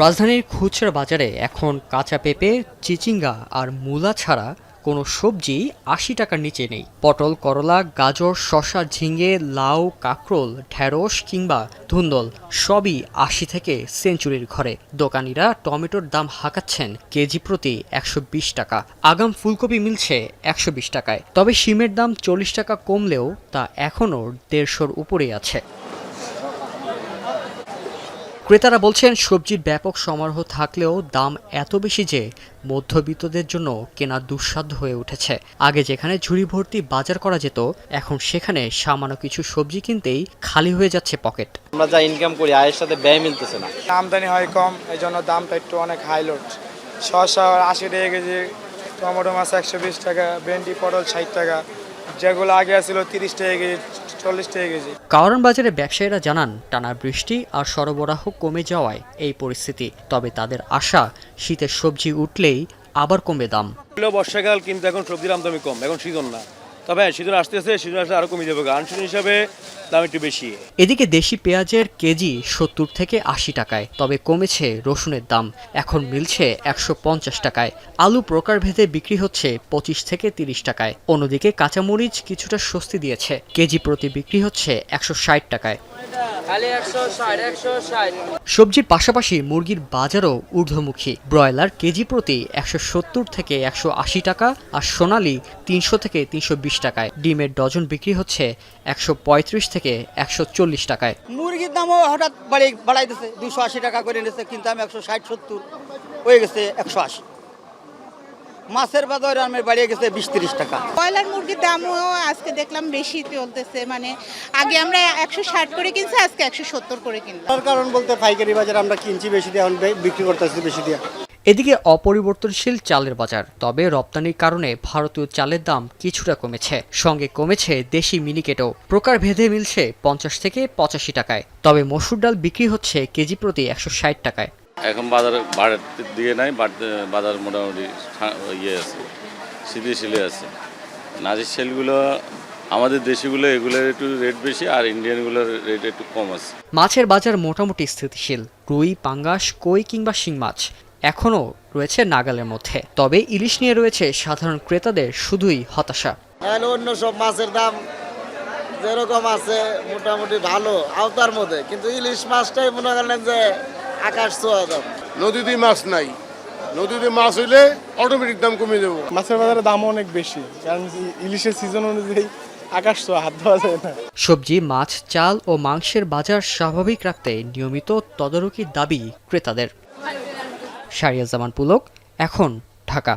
রাজধানীর খুচরা বাজারে এখন কাঁচা পেঁপে, চিচিঙ্গা আর মূলা ছাড়া কোনো সবজি ৮০ টাকার নিচে নেই। পটল, করলা, গাজর, শসা, ঝিঙে, লাউ, কাঁকরোল, ঢেঁড়স কিংবা ধুন্দল সবই ৮০ থেকে সেঞ্চুরির ঘরে। দোকানিরা টমেটোর দাম হাঁকাচ্ছেন কেজি প্রতি ১২০ টাকা। আগাম ফুলকপি মিলছে ১২০ টাকায়। তবে শিমের দাম ৪০ টাকা কমলেও তা এখনও ১৫০-র উপরেই আছে। ক্রেতারা বলছেন সবজির ব্যাপক সমারোহ থাকলেও দাম এত বেশি যে মধ্যবিত্তদের জন্য কেনা দুঃসাধ্য হয়ে উঠেছে। আগে যেখানে ঝুড়ি ভর্তি বাজার করা যেত, এখন সেখানে সামান্য কিছু সবজি কিনতেই খালি হয়ে যাচ্ছে পকেট। আমরা যা ইনকাম করি আয়ের সাথে ব্যয় মিলতেছে না। আমদানি হয় কম, এই জন্য দামটা একটু অনেক হাই লোড। শসা ৮০ টাকা কেজি, টমেটো মাছ ১২০ টাকা, ভেন্ডি পটল ৬০ টাকা, যেগুলো আগে ছিল ৩০ টাকা কেজি, ৪০ টাকা কেজি। কারওয়ান বাজারে ব্যবসায়ীরা জানান টানা বৃষ্টি আর সরবরাহ কমে যাওয়ায় এই পরিস্থিতি। তবে তাদের আশা শীতের সবজি উঠলেই আবার কমবে দাম। বর্ষাকাল, কিন্তু এখন সবজির আমদানি কম, এখন সিজন না। তবে সিজন আসতেছে, সিজন আসলে আরো কমে যাবে, আনসিজন হিসাবে দাম একটু বেশি। এদিকে দেশি পেঁয়াজের কেজি ৭০ থেকে ৮০ টাকায়, তবে কমেছে রসুনের দাম, এখন মিলছে ১৫০ টাকায়। আলু প্রকারভেদে বিক্রি হচ্ছে ২৫ থেকে ৩০ টাকায়। অন্যদিকে কাঁচামরিচ কিছুটা স্বস্তি দিয়েছে, কেজি প্রতি বিক্রি হচ্ছে ১৬০ টাকায়। সবজির পাশাপাশি মুরগির বাজারও ঊর্ধ্বমুখী। ব্রয়লার কেজি প্রতি ১৭০ থেকে ১৮০ টাকা আর সোনালী ৩০০ থেকে ৩২০ টাকায়। ডিমের ডজন বিক্রি হচ্ছে ১৩৫ থেকে ১৪০ টাকায়। মুরগির দামও হঠাৎ বাড়াই দিচ্ছে, ২৮০ টাকা করে নিচ্ছে, কিন্তু আমি ১৬০-৭০ হয়ে গেছে ১৮০। মাছের বাজার আমার বাড়িয়ে গেছে ২০-৩০ টাকা। ব্রয়লার মুরগির দামও আজকে দেখলাম বেশি চলতেছে, মানে আগে আমরা ১৬০ করে কিনছি, আজকে ১৭০ করে কিনলাম। তার কারণ বলতে পাইকারি বাজার আমরা কিনছি বেশি দিয়ে, এখন বিক্রি করতেছি বেশি দিয়ে। এদিকে অপরিবর্তনশীল চালের বাজার, তবে রপ্তানির কারণে ভারতীয় চালের দাম কিছুটা কমেছে। সঙ্গে কমেছে দেশি মিনিকেটও, প্রকারভেদে মিলছে ৫০ থেকে ৮৫ টাকায়। তবে মসুর ডাল বিক্রি হচ্ছে কেজি প্রতি ১৬০ টাকায়। এখন বাজার বাড়তে দিয়ে নাই, বাজার মোটামুটি ইয়ে আছে, স্থিতিশীল আছে। নাজির সেলগুলো আমাদের দেশিগুলো, এগুলোর একটু রেট বেশি, আর ইন্ডিয়ানগুলোর রেট একটু কম আছে। মাছের বাজার মোটামুটি স্থিতিশীল। রুই, পাঙ্গাস, কই কিংবা শিং মাছ এখনও রয়েছে নাগালের মধ্যে। তবে ইলিশ নিয়ে রয়েছে সাধারণ ক্রেতাদের শুধুই হতাশা। অন্য সব মাছের দাম যেরকম আছে মোটামুটি ভালো আওতার মধ্যে, কিন্তু ইলিশ মাছটাই মনে করেন যে আকাশ ছোঁয়া দাম। নদীতে মাছ নাই, নদীতে মাছ হইলে অটোমেটিক দাম কমে যাবো। মাছের বাজারে দামও অনেক বেশি, কারণ ইলিশের সিজন অনুযায়ী আকাশ ছোঁয়া, হাত ধোয়া যায় না। সবজি, মাছ, চাল ও মাংসের বাজার স্বাভাবিক রাখতে নিয়মিত তদারকির দাবি ক্রেতাদের। শাহরিয়ার জামান পুলক, এখন, ঢাকা।